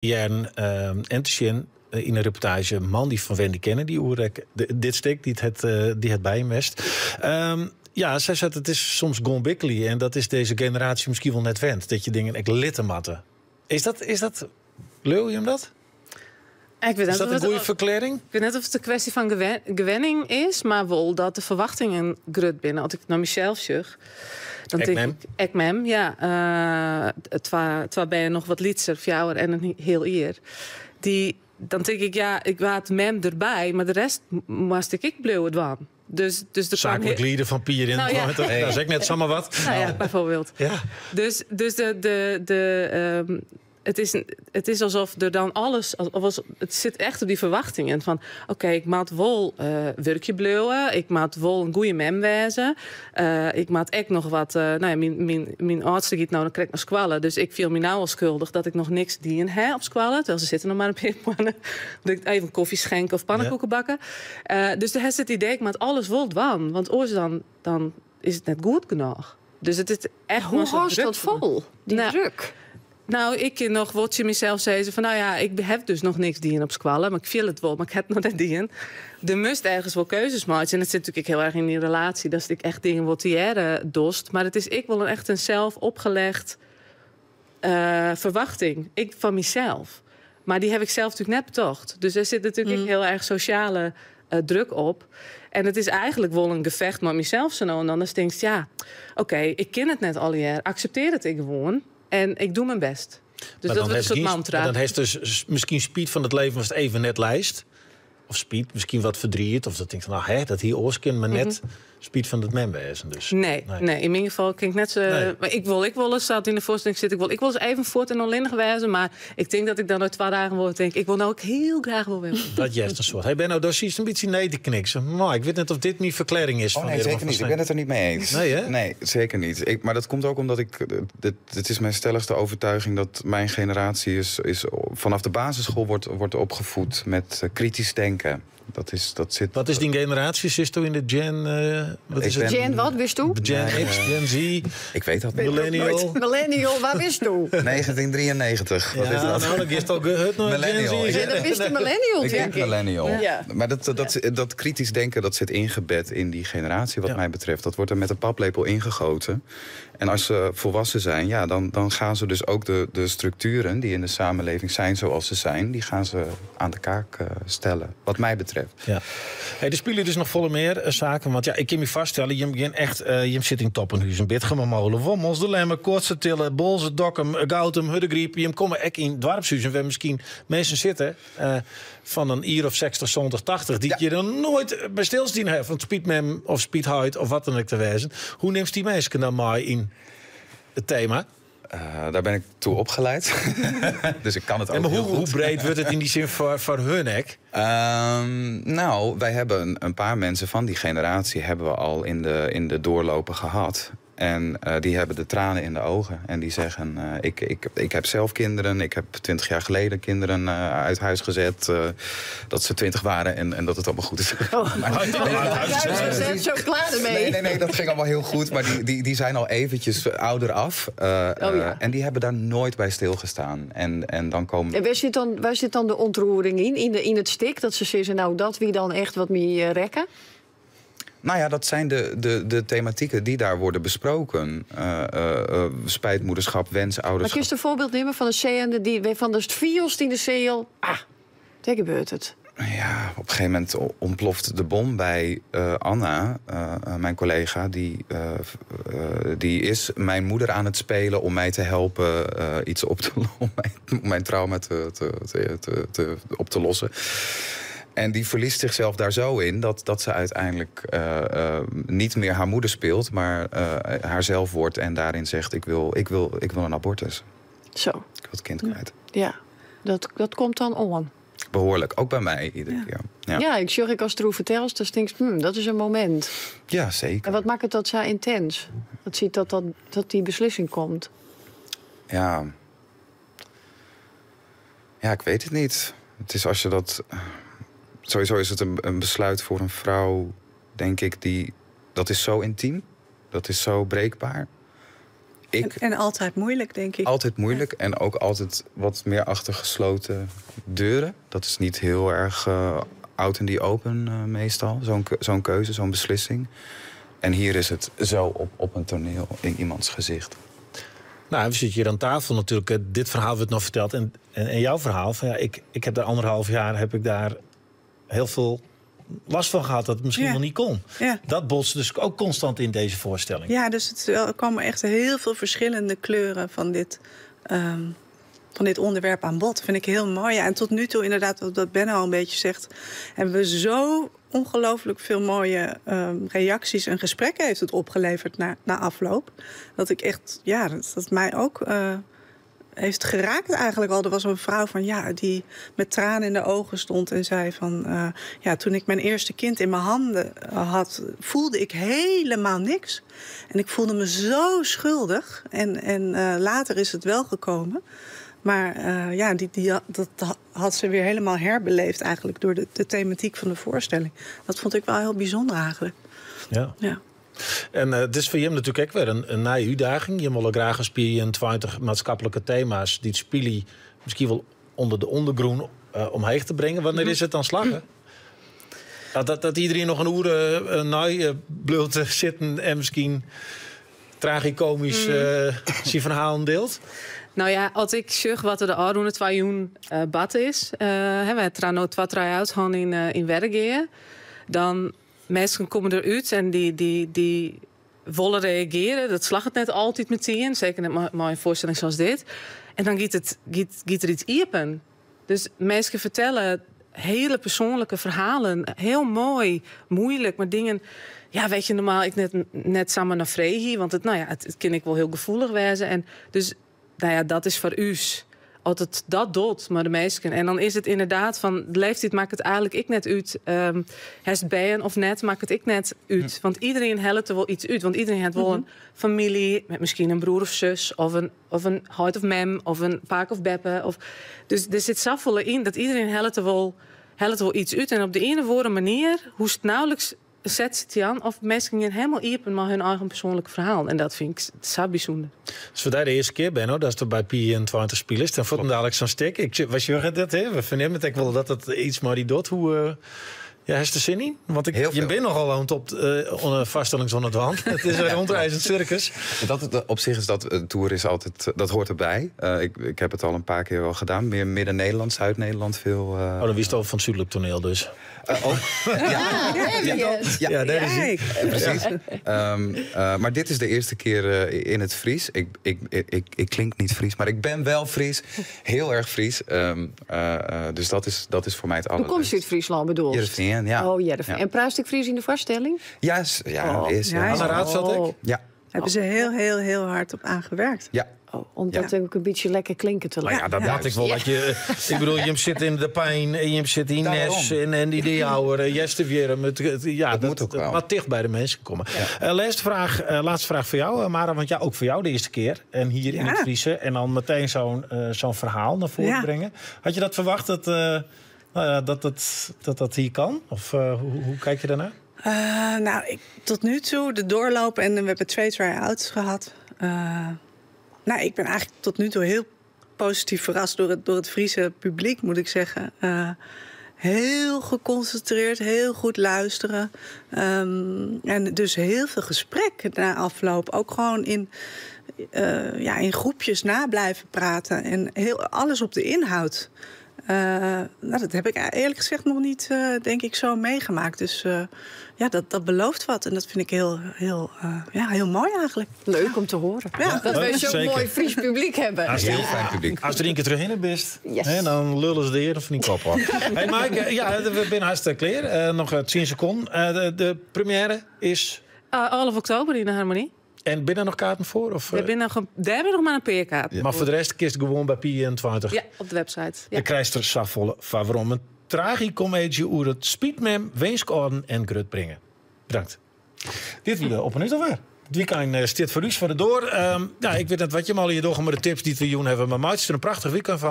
Jan Entersjen in een reportage een man die van Wendy kennen, die oerek dit stuk, die het bij hem mest. Ja, zij zegt het is soms gonbikkely en dat is deze generatie misschien wel net wend. Dat je dingen, ik littenmatten. Is dat, lul je hem dat? Is dat een goede verklaring? Ik weet net of het een kwestie van gewenning is, maar wel dat de verwachtingen grut binnen. Als ik naar mezelf zeg, dan denk ik, ik mem, ja, terwijl ben je nog wat lietser, fjouwer en een heel eer. Dan denk ik, ja, ik waat mem erbij, maar de rest moest ik blijven doen. Dus de zakelijk lieden van Pier in. Nou, ja. Dat is ik net zomaar wat. Nou ja, bijvoorbeeld. Ja. Dus het is alsof er dan alles... Het zit echt op die verwachtingen. Van, oké, ik maat wel werkje blijven. Ik maat wel een goede mem wezen. Ik maat echt nog wat... mijn oudste giet nou, dan krijg ik nog squallen. Dus ik viel me nou al schuldig dat ik nog niks dien heb op squallen. Terwijl ze zitten nog maar een paar mannen. Dat ik even koffie schenken of pannenkoeken bakken. Dus er is het idee, ik maat alles wel dwan. Want oors dan is het net goed genoeg. Dus het is echt... Hoe houdt dat vol, die druk? Nou, ik kan nog wat je mezelf zeggen van, nou ja, ik heb dus nog niks dien op squallen, maar ik viel het wel, maar ik heb nog net dien. Er moest ergens wel keuzes maken. En het zit natuurlijk heel erg in die relatie, dat ik echt dingen wat die dost. Maar het is ik wel echt een zelf opgelegd verwachting. Ik van mezelf. Maar die heb ik zelf natuurlijk net betocht. Dus er zit natuurlijk heel erg sociale druk op. En het is eigenlijk wel een gevecht met mezelf zo nou en dan. Dan denk je, ja, oké, ik ken het net al jaar. Accepteer het ik gewoon. En ik doe mijn best. Dus dat is een soort mantra. Dan heeft dus misschien speed van het leven was het even net lijst. Of speed, misschien wat verdriet. Of dat denkt van, nou, dat hier oorskin, maar net speed van het memwezen. Dus. Nee, in mijn geval klinkt net zo. Nee. Maar ik wil eens, staat in de voorstelling zit, ik wil eens even voort en onlinnig wezen. Maar ik denk dat ik dan nooit 2 dagen word. Denk ik wil nou ook heel graag wel weer. Dat juist een soort. Hey Benno, daar zie je een beetje nee te kniksen. Maar ik weet net of dit mijn verklaring is. Nee, zeker niet. Ik ben het er niet mee eens. Nee, hè? Nee, zeker niet. Maar dat komt ook omdat het is mijn stelligste overtuiging dat mijn generatie is vanaf de basisschool wordt opgevoed met kritisch denken. Wat is die generatie? Zit u in de Gen... Gen wat, wist u? Gen X, Gen Z. Ik weet dat niet. Millennial. Millennial, waar wist u? 1993. Wat is dat? Nou, dat is al gehut nog Millennial. Ja, dat wist de millennial, ik denk millennial. Ja. Maar dat kritisch denken, dat zit ingebed in die generatie wat mij betreft. Dat wordt er met een paplepel ingegoten. En als ze volwassen zijn, ja, dan gaan ze dus ook de structuren die in de samenleving zijn zoals ze zijn, die gaan ze aan de kaak stellen, wat mij betreft. Ja. Hey, er spelen dus nog volle meer zaken. Want ja, ik kan me vaststellen, je zit in Toppenhuis, een Bitgem, Molen, Wommels, de Lemmen, Kortse, Tillen, Bolze, Dokkum, Gautum, Huddegriep. Je komen echt in dwarpshuizen waar misschien mensen zitten van een jaar of 60, 70, 80, die je dan nooit bij stilstaan hebt. Van Speedmem of Speedhuid of wat dan ook te wezen. Hoe neemt die mensen dan maar in het thema? Daar ben ik toe opgeleid. Dus ik kan het ook maar heel goed. Hoe breed wordt het in die zin voor hun hek? Nou, wij hebben een paar mensen van die generatie hebben we al in de doorlopen gehad. En die hebben de tranen in de ogen. En die zeggen, ik heb zelf kinderen. Ik heb 20 jaar geleden kinderen uit huis gezet. Dat ze 20 waren en dat het allemaal goed is. Zo klaar ermee. Nee, dat ging allemaal heel goed. Maar die zijn al eventjes ouder af. En die hebben daar nooit bij stilgestaan. En dan komen... En waar zit dan de ontroering in het stik? Dat ze zeggen, nou, dat wie dan echt wat meer rekken? Nou ja, dat zijn de thematieken die daar worden besproken. Spijtmoederschap, wensouderschap. Maar kun je een voorbeeld nemen van een zeeënde van de vios die de zeel... daar gebeurt het. Ja, op een gegeven moment ontploft de bom bij Anna, mijn collega. Die is mijn moeder aan het spelen om mij te helpen iets om mijn trauma op te lossen. En die verliest zichzelf daar zo in dat ze uiteindelijk niet meer haar moeder speelt, maar haarzelf wordt en daarin zegt: ik wil een abortus. Zo. Ik wil het kind kwijt. Ja, dat komt dan on. Behoorlijk, ook bij mij iedere keer. Ja, ik zorg als het erover vertelt, dan denk ik, dat is een moment. Ja, zeker. En wat maakt het dat zo intens? Dat ziet dat die beslissing komt. Ja, ik weet het niet. Het is als je dat... Sowieso is het een besluit voor een vrouw, denk ik, dat is zo intiem. Dat is zo breekbaar. En altijd moeilijk, denk ik. Altijd moeilijk en ook altijd wat meer achter gesloten deuren. Dat is niet heel erg out in the open meestal, zo'n keuze, zo'n beslissing. En hier is het zo op een toneel in iemands gezicht. Nou, we zitten hier aan tafel natuurlijk. Dit verhaal werd nog verteld. En jouw verhaal, van, ja, ik heb daar 1,5 jaar heb ik daar heel veel last van gehad dat het misschien nog niet kon. Ja. Dat botst dus ook constant in deze voorstelling. Ja, dus er komen echt heel veel verschillende kleuren van dit onderwerp aan bod. Dat vind ik heel mooi. Ja, en tot nu toe, inderdaad, wat Ben al een beetje zegt, hebben we zo ongelooflijk veel mooie reacties en gesprekken heeft het opgeleverd na afloop. Dat ik echt, dat mij ook heeft geraakt eigenlijk al. Er was een vrouw die met tranen in de ogen stond en zei van, toen ik mijn eerste kind in mijn handen had, voelde ik helemaal niks. En ik voelde me zo schuldig. En later is het wel gekomen. Maar dat had ze weer helemaal herbeleefd eigenlijk door de thematiek van de voorstelling. Dat vond ik wel heel bijzonder eigenlijk. Ja. En het is voor je natuurlijk ook weer een nieuwe uitdaging. Je wil graag spelen 20 maatschappelijke thema's die het spelen misschien wel onder de ondergroen omheen te brengen. Wanneer is het dan slagen? Dat iedereen nog een uur bloot zitten en misschien tragicomisch zijn verhalen deelt? Nou ja, als ik zeg wat er de oude 2 jaar bad is, we hebben nu 2 try-outs in Wergeer, dan mensen komen eruit en die willen reageren. Dat slag het net altijd meteen, zeker net maar een voorstelling zoals dit. En dan giet er iets iepen. Dus mensen vertellen hele persoonlijke verhalen, heel mooi, moeilijk, maar dingen. Ja, weet je, normaal ik net samen naar Vrehi, want het kan ik wel heel gevoelig wezen. En dus dat is voor u altijd dat doet, maar de meesten. En dan is het inderdaad van de leeftijd maakt het eigenlijk ik net uit. Het bijen of net maakt het ik net uit. Want iedereen helpt er wel iets uit. Want iedereen heeft wel een familie met misschien een broer of zus of een huid of mem of een paak of beppe. Dus er zit zoveel in dat iedereen helpt er wel iets uit. En op de ene of andere manier, hoe het nauwelijks zet het aan of mensen gaan helemaal iepen maar hun eigen persoonlijke verhaal. En dat vind ik zo bijzonder. Dus voor de eerste keer, Benno, dat is er bij P20 spelers. Dan vond ik dadelijk zo'n stuk. Was je dat, hè? We vernemen het wel dat het iets maar die doet. Hoe heeft er zin in? Want je bent nogal aan het op vaststelling zonder het wand. Het is een rondreizend circus. Op zich is dat tour is altijd, dat hoort erbij. Ik heb het al een paar keer wel gedaan. Meer Midden-Nederland, Zuid-Nederland veel. Dan wist je al van het zuidelijk toneel dus. Daar is hij. Precies. Maar dit is de eerste keer in het Fries. Ik klink niet Fries, maar ik ben wel Fries. Heel erg Fries. Dus dat is voor mij het allerleukste. Hoe komt je uit Friesland bedoeld? Heerenveen, ja. Oh, Heerenveen. En pruist ik Fries in de voorstelling? Ja, is. Anna Raadsveld, ja. Hebben ze heel, heel, heel hard op aangewerkt. Ja. Om dat ook een beetje lekker klinken te laten. Nou ja, dat dacht ik wel. Dat je, ik bedoel, je zit in de pijn en je zit in Nes en die Diehouwer, Jesteveren. Dat moet ook wel wat dicht bij de mensen komen. Ja. Laatste vraag voor jou, Mara, want ook voor jou de eerste keer. En hier in het Friese. En dan meteen zo'n verhaal naar voren brengen. Had je dat verwacht dat hier kan? Of hoe kijk je daarnaar? Tot nu toe de doorlopen en we hebben 2 try-outs gehad. Ik ben eigenlijk tot nu toe heel positief verrast door het Friese publiek, moet ik zeggen. Heel geconcentreerd, heel goed luisteren. En dus heel veel gesprek na afloop. Ook gewoon in groepjes na blijven praten. En alles op de inhoud. Dat heb ik eerlijk gezegd nog niet, denk ik, zo meegemaakt. Dus dat belooft wat. En dat vind ik heel mooi eigenlijk. Leuk om te horen. Ja. Dat we zo'n mooi Fries publiek hebben. Heel fijn publiek. Als er een keer terug in bent, dan lullen ze de heer van die kop af. Hey Mike, we zijn hartstikke klaar. Nog 10 seconden. De première is 11 oktober in de Harmonie. En binnen nog kaarten voor? Of, daar hebben nog maar een peerkaart. Ja. Maar voor de rest kiest gewoon bij P20. Ja, op de website. Ja. Je krijgt er safvolle van waarom. Een tragicomedie over het Speedmem, Weeskorden en Grut brengen. Bedankt. Dit weer op en uit alweer. Het weekend stiert voor u voor de door. Ik weet net wat je maar hier door maar de tips die we doen hebben. Maar maatjes er een prachtig weekend van.